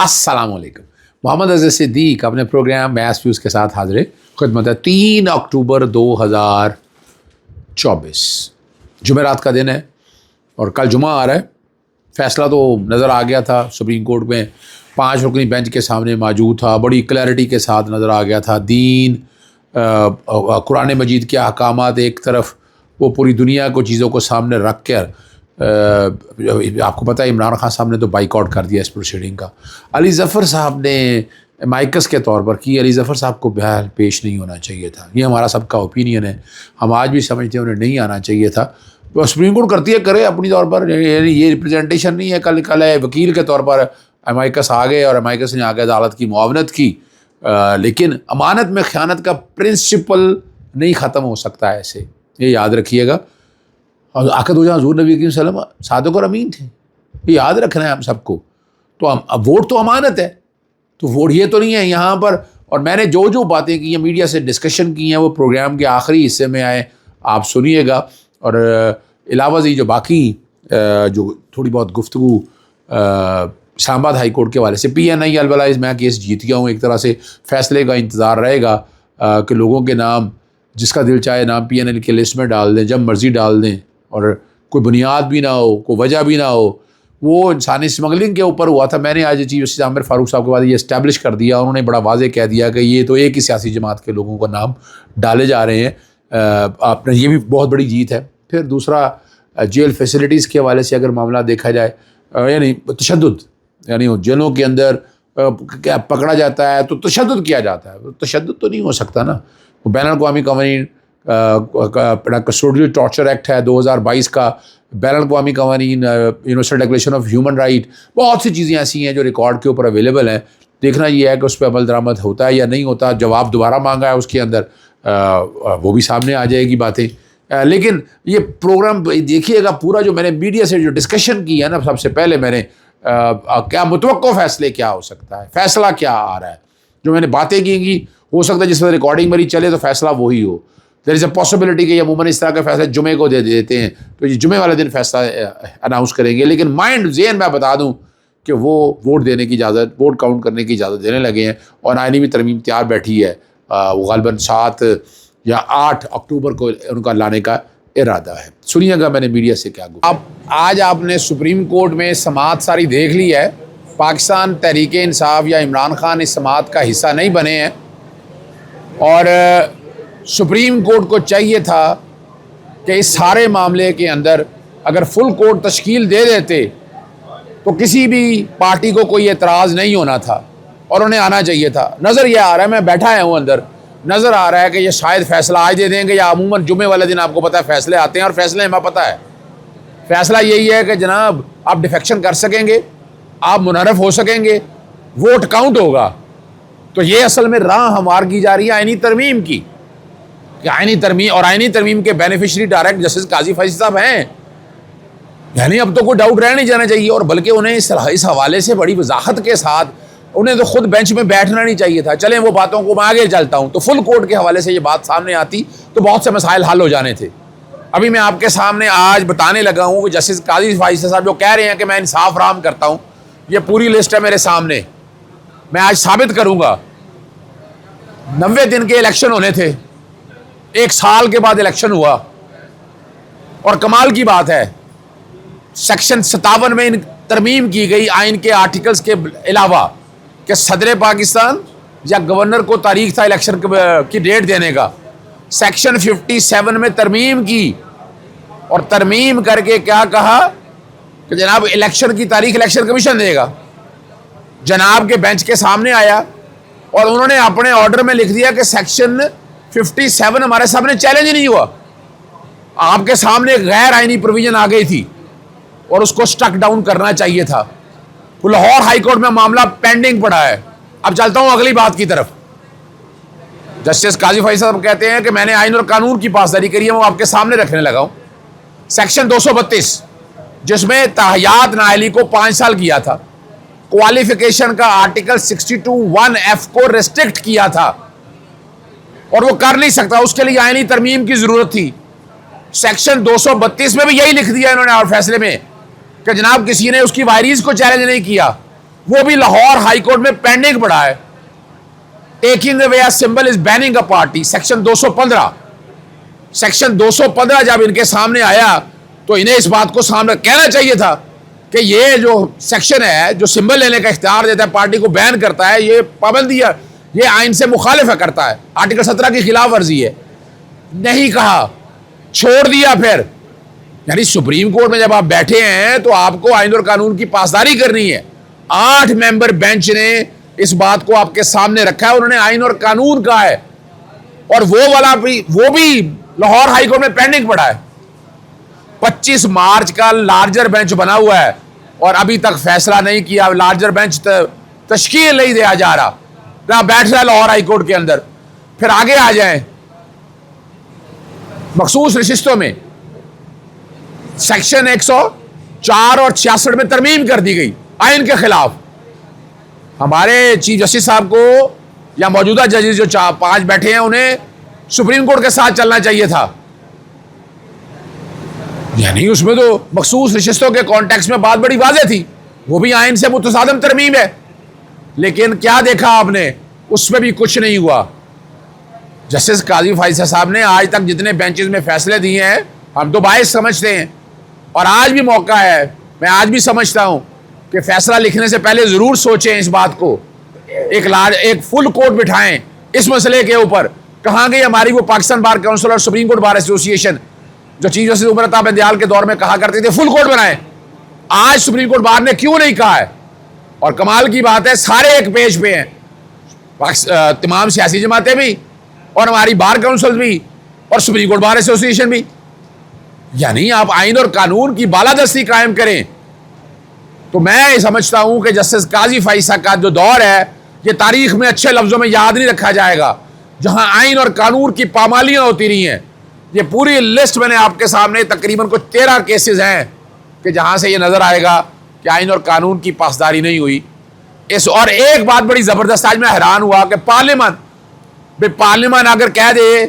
अस्सलाम वालेकुम। मोहम्मद अज़ीज़ सिद्दीक अपने प्रोग्राम मैथ्स व्यूज़ के साथ हाजिर खिदमत है। 3 अक्टूबर 2024 जुमेरात का दिन है और कल जुमा आ रहा है। फ़ैसला तो नज़र आ गया था, सुप्रीम कोर्ट में 5 रुकनी बेंच के सामने मौजूद था, बड़ी क्लैरिटी के साथ नज़र आ गया था। दीन, कुरान मजीद के अहकामात एक तरफ, वो पूरी दुनिया को चीज़ों को सामने रख कर आपको पता है इमरान खान साहब ने तो बाइकआउट कर दिया इस प्रोसीडिंग का। अली ज़फ़र साहब ने माइकस के तौर पर की, अली ज़फ़र साहब को बहर पेश नहीं होना चाहिए था। ये हमारा सबका ओपिनियन है, हम आज भी समझते हैं उन्हें नहीं आना चाहिए था। तो सुप्रीम कोर्ट करती है करे अपनी तौर पर, ये रिप्रेजेंटेशन नहीं है। कल वकील के तौर पर माइकस आ गए और माइकस ने आगे अदालत की मुआवनत की, लेकिन अमानत में ख़यानत का प्रिंसिपल नहीं ख़त्म हो सकता ऐसे, ये याद रखिएगा। और आखिर दो हज़ूर नबी करीम सल्लल्लाहु अलैहि वसल्लम सादिक़ और अमीन थे, ये याद रखना है हम सबको। तो अब वोट तो अमानत है, तो वोट ये तो नहीं है यहाँ पर। और मैंने जो जो बातें की हैं, मीडिया से डिस्कशन की हैं, वो प्रोग्राम के आखिरी हिस्से में आए, आप सुनिएगा। और अलावा से जो बाकी जो थोड़ी बहुत गुफ्तगू इस्लामाबाद हाई कोर्ट के हवाले से, PNI अलवलाइज मैं केस जीत गया हूँ, एक तरह से फ़ैसले का इंतज़ार रहेगा कि लोगों के नाम जिसका दिल चाहे नाम PNL के लिस्ट में डाल दें, जब मर्ज़ी डाल दें, और कोई बुनियाद भी ना हो, कोई वजह भी ना हो। वो इंसानी स्मगलिंग के ऊपर हुआ था। मैंने आज चीफ जस्टिस आमिर फ़ारूक साहब के बाद ये इस्टेब्लिश कर दिया, उन्होंने बड़ा वाज़े कह दिया कि ये तो एक ही सियासी जमात के लोगों का नाम डाले जा रहे हैं। आपने ये भी बहुत बड़ी जीत है। फिर दूसरा, जेल फैसिलिटीज़ के हवाले से अगर मामला देखा जाए, यानी तशद्दुद, यानी जेलों के अंदर क्या पकड़ा जाता है तो तशद्दुद किया जाता है, तशद्दुद तो नहीं हो सकता ना। बैनुल-अक़वामी कवानीन कस्टोडियल टॉर्चर एक्ट है 2022 का, बैनुल-अक़वामी कवानीन, universal declaration of human right, बहुत सी चीज़ें ऐसी हैं जो रिकॉर्ड के ऊपर अवेलेबल हैं। देखना ये है कि उस पर अमल दरामद होता है या नहीं होता। जवाब दोबारा मांगा है उसके अंदर, वो भी सामने आ जाएगी बातें। लेकिन ये प्रोग्राम देखिएगा पूरा, जो मैंने मीडिया से जो डिस्कशन की है ना, सबसे पहले मैंने क्या मुतवक्को फ़ैसले क्या हो सकता है, फ़ैसला क्या आ रहा है, जो मैंने बातें की हो सकता है जिस वक्त रिकॉर्डिंग मेरी चले तो फ़ैसला वही हो। देयर इज़ अ पॉसिबिलिटी कि अमूमन इस तरह के फ़ैसले जुमे को दे देते हैं, तो ये जुमे वाले दिन फ़ैसला अनाउंस करेंगे। लेकिन माइंड ज़हन मैं बता दूं कि वो वोट देने की इजाज़त, वोट काउंट करने की इजाज़त देने लगे हैं और आईनी भी तरमीम तैयार बैठी है। वो ग़ालिबन 7 या 8 अक्टूबर को उनका लाने का इरादा है। सुनिएगा मैंने मीडिया से क्या कहा। अब आज आपने सुप्रीम कोर्ट में समाअत सारी देख ली है। पाकिस्तान तहरीक इंसाफ या इमरान खान इस समाअत का हिस्सा नहीं बने हैं, और सुप्रीम कोर्ट को चाहिए था कि इस सारे मामले के अंदर अगर फुल कोर्ट तश्कील दे देते तो किसी भी पार्टी को कोई एतराज़ नहीं होना था और उन्हें आना चाहिए था। नज़र यह आ रहा है, मैं बैठा आया हूँ अंदर, नज़र आ रहा है कि ये शायद फ़ैसला आज दे देंगे, या अमूमन जुमे वाले दिन आपको पता है फ़ैसले आते हैं, और फ़ैसले हमें पता है फ़ैसला यही है कि जनाब आप डिफेक्शन कर सकेंगे, आप मुनहरफ हो सकेंगे, वोट काउंट होगा। तो ये असल में राह हमार की जा रही है आईनी तरमीम की, आईनी तरमीम, और आईनी तरमीम के बेनिफिशरी डायरेक्ट जस्टिस काजी फैज़ साहब हैं। यानी अब तो कोई डाउट रह नहीं जाना चाहिए, और बल्कि उन्हें इस हवाले से बड़ी वजाहत के साथ उन्हें तो खुद बेंच में बैठना नहीं चाहिए था। चलें वो बातों को मैं आगे चलता हूँ, तो फुल कोर्ट के हवाले से ये बात सामने आती तो बहुत से मसाइल हल हो जाने थे। अभी मैं आपके सामने आज बताने लगा हूँ कि जस्टिस काजी फैज़ साहब जो कह रहे हैं कि मैं इंसाफ राम करता हूँ, ये पूरी लिस्ट है मेरे सामने, मैं आज साबित करूँगा। 90 दिन के इलेक्शन होने थे, 1 साल के बाद इलेक्शन हुआ, और कमाल की बात है सेक्शन 57 में तरमीम की गई आइन के आर्टिकल्स के अलावा कि सदर पाकिस्तान या गवर्नर को तारीख था इलेक्शन की डेट देने का। सेक्शन 57 में तरमीम की, और तरमीम करके क्या कहा कि जनाब इलेक्शन की तारीख इलेक्शन कमीशन देगा। जनाब के बेंच के सामने आया और उन्होंने अपने ऑर्डर में लिख दिया कि सेक्शन 57 हमारे सामने चैलेंज नहीं हुआ, आपके सामने गैर आईनी प्रोविजन आ गई थी और उसको स्ट्रक डाउन करना चाहिए था। लाहौर हाई कोर्ट में मामला पेंडिंग पड़ा है। अब चलता हूं अगली बात की तरफ। जस्टिस काजी फैज़ साहब कहते हैं कि मैंने आइन और कानून की पासदारी करी है, वो आपके सामने रखने लगा हूं। सेक्शन 232 जिसमें ताहियात नाअहली को 5 साल किया था, क्वालिफिकेशन का आर्टिकल 62(1)(f) को रेस्ट्रिक्ट किया था, और वो कर नहीं सकता, उसके लिए आईनी तरमीम की जरूरत थी। सेक्शन 232 में भी यही लिख दिया इन्होंने और फैसले में कि जनाब किसी ने उसकी वायरीज को चैलेंज नहीं किया, वो भी लाहौर हाई कोर्ट में पेंडिंग पड़ा है। Taking away a symbol is banning a party, section 215। Section 215 जब इनके सामने आया तो इन्हें इस बात को सामने कहना चाहिए था कि ये जो सेक्शन है जो सिंबल लेने का इख्तियार देता है, पार्टी को बैन करता है, ये पाबंदी है, ये आइन से मुखालिफ करता है, आर्टिकल 17 की खिलाफ वर्जी है। नहीं कहा, छोड़ दिया। फिर यानी सुप्रीम कोर्ट में जब आप बैठे हैं तो आपको आइन और कानून की पासदारी करनी है। 8 मेंबर बेंच ने इस बात को आपके सामने रखा है, उन्होंने आइन और कानून कहा है, और वो भी लाहौर हाई कोर्ट में पेंडिंग पड़ा है। 25 मार्च का लार्जर बेंच बना हुआ है और अभी तक फैसला नहीं किया। लार्जर बेंच तश्कील नहीं दिया जा रहा, ना बैठ रहा है लाहौर हाई कोर्ट के अंदर। फिर आगे आ जाएं, मखसूस नशिस्तों में सेक्शन 104 और 66 में तरमीम कर दी गई आइन के खिलाफ। हमारे चीफ जस्टिस साहब को या मौजूदा जजेस जो 5 बैठे हैं, उन्हें सुप्रीम कोर्ट के साथ चलना चाहिए था। यानी उसमें तो मखसूस नशिस्तों के कॉन्टेक्स्ट में बात बड़ी वाज़ेह थी, वो भी आइन से मुतसादम तरमीम है। लेकिन क्या देखा आपने, उसमें भी कुछ नहीं हुआ। जस्टिस काजी फाइजा साहब ने आज तक जितने बेंचेस में फैसले दिए हैं, हम तो बायस समझते हैं, और आज भी मौका है, मैं आज भी समझता हूं कि फैसला लिखने से पहले ज़रूर सोचें इस बात को, एक फुल कोर्ट बिठाएं इस मसले के ऊपर। कहाँ गई हमारी वो पाकिस्तान बार काउंसिल और सुप्रीम कोर्ट बार एसोसिएशन जो चीफ जस्टिस उमर अता बंदयाल के दौर में कहा करते थे फुल कोर्ट बनाएं? आज सुप्रीम कोर्ट बार ने क्यों नहीं कहा है? और कमाल की बात है, सारे एक पेज पे हैं, तमाम सियासी जमातें भी और हमारी बार काउंसिल भी और सुप्रीम कोर्ट बार एसोसिएशन भी। यानी आप आइन और कानून की बालादस्ती कायम करें। तो मैं समझता हूं कि जस्टिस काजी फाइसा का जो दौर है, ये तारीख में अच्छे लफ्जों में याद नहीं रखा जाएगा, जहां आइन और कानून की पामालियां होती रही हैं। ये पूरी लिस्ट मैंने आपके सामने, तकरीबन कुछ 13 केसेस हैं कि जहां से ये नजर आएगा कि आइन और कानून की पासदारी नहीं हुई। और एक बात बड़ी जबरदस्त, आज मैं हैरान हुआ कि पार्लियामेंट अगर कह दे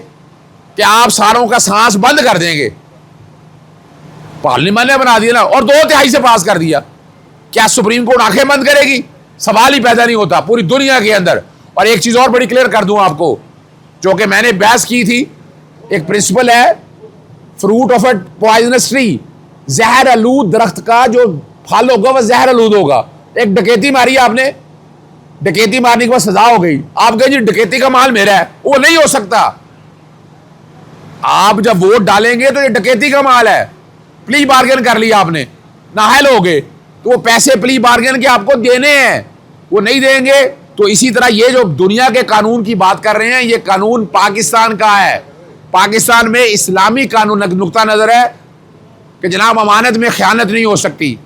कि आप सारों का सांस बंद कर देंगे, पार्लियामेंट ने बना दिया ना, और 2/3 से पास कर दिया, क्या सुप्रीम कोर्ट आंखें बंद करेगी? सवाल ही पैदा नहीं होता पूरी दुनिया के अंदर। और एक चीज और बड़ी क्लियर कर दूं आपको, जो कि मैंने बहस की थी, एक प्रिंसिपल है, fruit of a poisonous tree, जहर आलूद दरख्त का जो फल होगा वह जहर आलूद होगा। एक डकैती मारी आपने, डकैती मारने के बाद सजा हो गई, आप कहे जी डकैती का माल मेरा है, वो नहीं हो सकता। आप जब वोट डालेंगे तो ये डकैती का माल है, प्ली बार्गेन कर लिया आपने, नाहल हो गए, तो वो पैसे प्ली बार्गेन के आपको देने हैं, वो नहीं देंगे। तो इसी तरह ये जो दुनिया के कानून की बात कर रहे हैं, ये कानून पाकिस्तान का है। पाकिस्तान में इस्लामी कानून नुक्ता नजर है कि जनाब अमानत में ख़यानत नहीं हो सकती।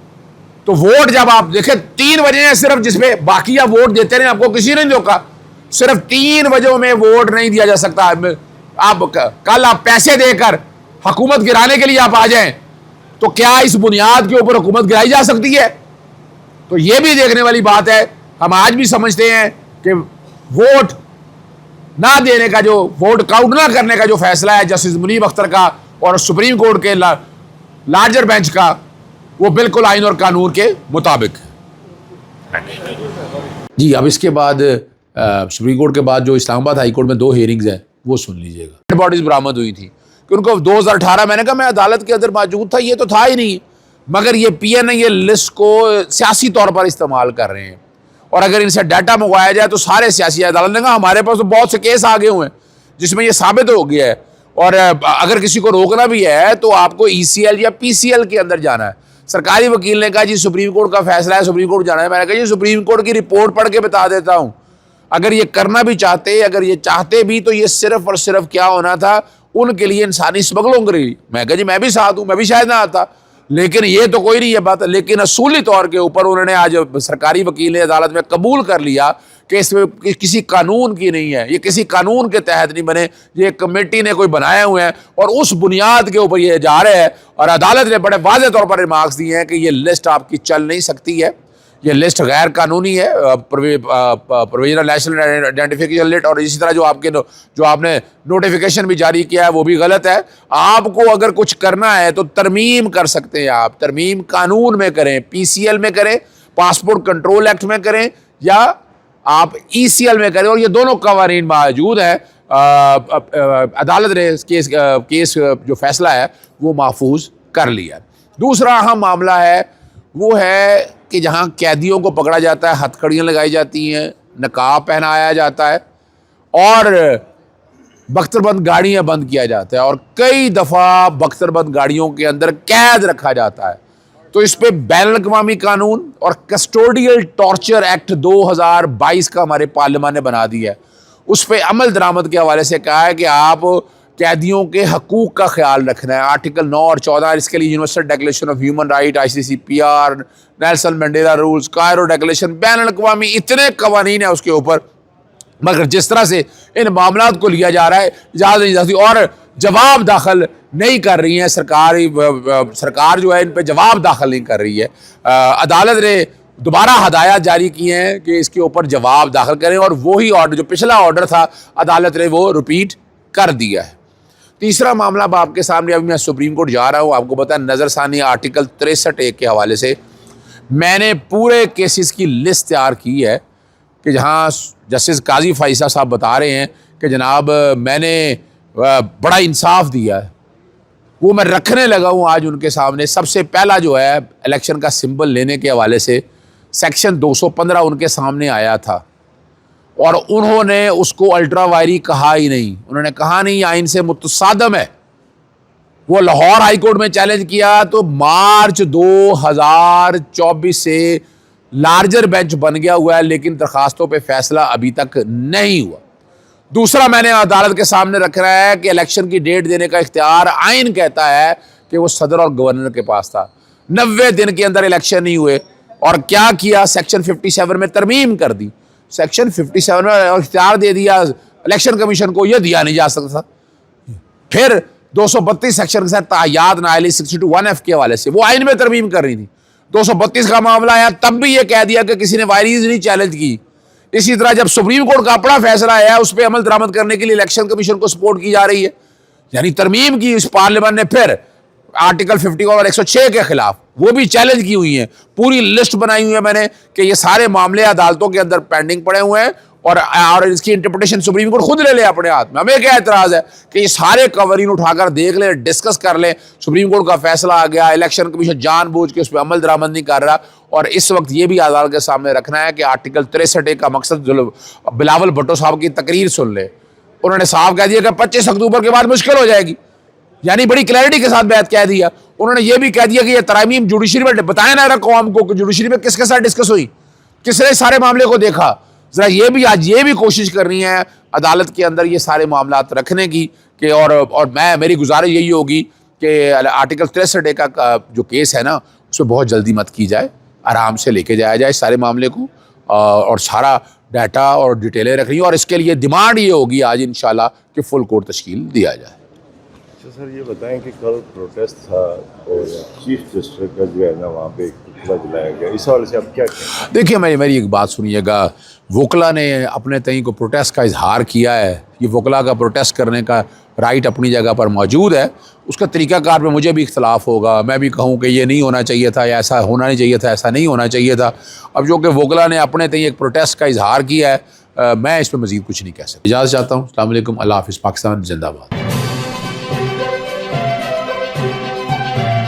तो वोट जब आप देखें, 3 वजह हैं सिर्फ जिसमें, बाकी आप वोट देते रहे, आपको किसी ने नहीं रोका, सिर्फ 3 वजहों में वोट नहीं दिया जा सकता। आप कल आप पैसे देकर हुकूमत गिराने के लिए आप आ जाएं, तो क्या इस बुनियाद के ऊपर हुकूमत गिराई जा सकती है? तो ये भी देखने वाली बात है। हम आज भी समझते हैं कि वोट ना देने का, जो वोट काउंट ना करने का जो फैसला है जस्टिस मुनीब अख्तर का और सुप्रीम कोर्ट के लार्जर बेंच का, वो बिल्कुल आइन और कानून के मुताबिक। जी, अब इसके बाद सुप्रीम कोर्ट के बाद जो इस्लामाबाद हाई कोर्ट में 2 हियरिंग्स हैं, वो सुन लीजिएगा। डेड बॉडीज बरामद हुई थी कि उनको 2018, मैंने कहा मैं अदालत के अंदर मौजूद था, ये तो था ही नहीं, मगर ये PN ये लिस्ट को सियासी तौर पर इस्तेमाल कर रहे हैं, और अगर इनसे डाटा मंगवाया जाए तो सारे सियासी, अदालत ने कहा हमारे पास तो बहुत से केस आ गए हुए हैं जिसमें ये साबित हो गया है, और अगर किसी को रोकना भी है तो आपको ECL या PCL के अंदर जाना है। सरकारी वकील ने कहा जी सुप्रीम कोर्ट का फैसला है, सुप्रीम कोर्ट जाना है। मैंने कहा जी सुप्रीम कोर्ट की रिपोर्ट पढ़ के बता देता हूँ, अगर ये करना भी चाहते, अगर ये चाहते भी, तो ये सिर्फ और सिर्फ क्या होना था, उनके लिए इंसानी स्मगलिंग करी। मैं कहा जी मैं भी साथ हूँ, मैं भी शायद ना आता, लेकिन ये तो कोई नहीं है बात। लेकिन असूली तौर के ऊपर उन्होंने आज सरकारी वकील ने अदालत में कबूल कर लिया कि इसमें किसी कानून की नहीं है, ये किसी कानून के तहत नहीं बने, ये कमेटी ने कोई बनाए हुए हैं और उस बुनियाद के ऊपर ये जा रहे हैं। और अदालत ने बड़े वाज़ेह तौर पर रिमार्क्स दिए हैं कि ये लिस्ट आपकी चल नहीं सकती है, ये लिस्ट गैर कानूनी है, प्रोविजनल नेशनल आइडेंटिफिकेशन लिस्ट, और इसी तरह जो आपने नोटिफिकेशन भी जारी किया है वो भी गलत है। आपको अगर कुछ करना है तो तरमीम कर सकते हैं, आप तरमीम कानून में करें, PCL में करें, पासपोर्ट कंट्रोल एक्ट में करें या आप ECL में करें, और ये दोनों कवानीन मौजूद हैं। अदालत ने केस जो फैसला है वो महफूज कर लिया। दूसरा अहम मामला है वो है कि जहाँ कैदियों को पकड़ा जाता है, हथकड़ियाँ लगाई जाती हैं, नकाब पहनाया जाता है और बख्तरबंद गाड़ियाँ बंद किया जाता है, और कई दफ़ा बख्तरबंद गाड़ियों के अंदर कैद रखा जाता है। तो इस पर बैनुल-अक़वामी कानून और कस्टोडियल टॉर्चर एक्ट 2022 का हमारे पार्लियामान ने बना दिया है। उस पर अमल दरामद के हवाले से कहा है कि आप कैदियों के हकूक़ का ख्याल रखना है। आर्टिकल 9 और 14, इसके लिए universal declaration of human right, ICCPR, Nelson Mandela rules, Cairo declaration, बैनुल-अक़वामी इतने कवानीन है उसके ऊपर। मगर जिस तरह से इन मामलात को लिया जा रहा है, इजाज़त नहीं जाती और जवाब दाखिल नहीं कर रही है सरकार जो है इन पे जवाब दाखिल नहीं कर रही है। अदालत ने दोबारा हदायत जारी की हैं कि इसके ऊपर जवाब दाखिल करें, और वही ऑर्डर जो पिछला ऑर्डर था अदालत ने वो रिपीट कर दिया है। तीसरा मामला अब आपके सामने, अभी मैं सुप्रीम कोर्ट जा रहा हूँ, आपको पता है नज़रसानी आर्टिकल 63(1) के हवाले से मैंने पूरे केसेस की लिस्ट तैयार की है कि जहाँ जस्टिस काजी फ़ाइज़ा साहब बता रहे हैं कि जनाब मैंने बड़ा इंसाफ दिया है, वो मैं रखने लगा हूँ आज उनके सामने। सबसे पहला जो है इलेक्शन का सिंबल लेने के हवाले से सेक्शन 215 उनके सामने आया था, और उन्होंने उसको अल्ट्रा वायरी कहा ही नहीं। उन्होंने कहा नहीं आइन से मुतसादम है। वो लाहौर हाई कोर्ट में चैलेंज किया तो मार्च 2024 से लार्जर बेंच बन गया हुआ है, लेकिन दरखास्तों पे फैसला अभी तक नहीं हुआ। दूसरा मैंने अदालत के सामने रख रहा है कि इलेक्शन की डेट देने का इख्तियार आइन कहता है कि वो सदर और गवर्नर के पास था। 90 दिन के अंदर इलेक्शन नहीं हुए, और क्या किया, सेक्शन 57 में तरमीम कर दी। सेक्शन 57 में इख्तियार दे दिया इलेक्शन कमीशन को, यह दिया नहीं जा सकता। फिर 232 सेक्शन के साथ तायाद नाइली 62(1)(f) के हवाले से वो आइन में तरमीम कर रही थी। 232 का मामला आया तब भी ये कह दिया कि किसी ने वायरीज नहीं चैलेंज की। इसी तरह जब सुप्रीम कोर्ट का अपना फैसला आया उस पर अमल दरामद करने के लिए इलेक्शन कमीशन को सपोर्ट की जा रही है, यानी तरमीम की इस पार्लियामेंट ने। फिर आर्टिकल 51 और 106 के खिलाफ वो भी चैलेंज की हुई है। पूरी लिस्ट बनाई हुई है मैंने कि ये सारे मामले अदालतों के अंदर पेंडिंग पड़े हुए हैं, और इसकी इंटरप्रिटेशन सुप्रीम कोर्ट खुद ले ले अपने हाथ में। हमें क्या एतराज है कि ये सारे कवरीन उठाकर देख ले, डिस्कस कर ले। सुप्रीम कोर्ट का फैसला आ गया, इलेक्शन कमीशन जानबूझ के उस पर अमल दरामद नहीं कर रहा। और इस वक्त ये भी अदालत के सामने रखना है कि आर्टिकल 63(1) का मकसद बिलावल भुट्टो साहब की तकरीर सुन ले। उन्होंने साफ कह दिया कि 25 अक्टूबर के बाद मुश्किल हो जाएगी, यानी बड़ी क्लैरिटी के साथ बात कह दिया। उन्होंने ये भी कह दिया कि ये तरामीम जुडिशरी में बताया ना रहा कौम को कि जुडिशरी में किसके साथ डिस्कस हुई, किसने सारे मामले को देखा। जरा ये भी आज ये भी कोशिश करनी है अदालत के अंदर ये सारे मामलात रखने की कि और मेरी गुजारिश यही होगी कि आर्टिकल 63(1) का जो केस है ना उसमें बहुत जल्दी मत की जाए, आराम से लेके जाया जाए सारे मामले को, और सारा डाटा और डिटेलें रखनी। और इसके लिए डिमांड ये होगी आज इंशाल्लाह कि फुल कोर्ट तश्कील दिया जाए। तो सर ये बताएं कि कल प्रोटेस्ट था और चीफ जस्टिस का जो है ना वहाँ पे पुतला जलाया गया, इस हवाले से आप क्या कहें? देखिए मेरी एक बात सुनिएगा, वकला ने अपने तय को प्रोटेस्ट का इजहार किया है। ये वकला का प्रोटेस्ट करने का राइट अपनी जगह पर मौजूद है। उसका तरीक़ाकार में मुझे भी इख्तलाफ होगा, मैं भी कहूँ कि ये नहीं होना चाहिए था, या ऐसा होना नहीं चाहिए था, ऐसा नहीं होना चाहिए था। अब जो कि वकला ने अपने तय एक प्रोटेस्ट का इजहार किया है, मैं इस पर मज़ीद कुछ नहीं कह सकता। इजाज़त चाहता हूँ। अस्सलाम वालेकुम, अल्लाह हाफ़िज़, पाकिस्तान जिंदाबाद।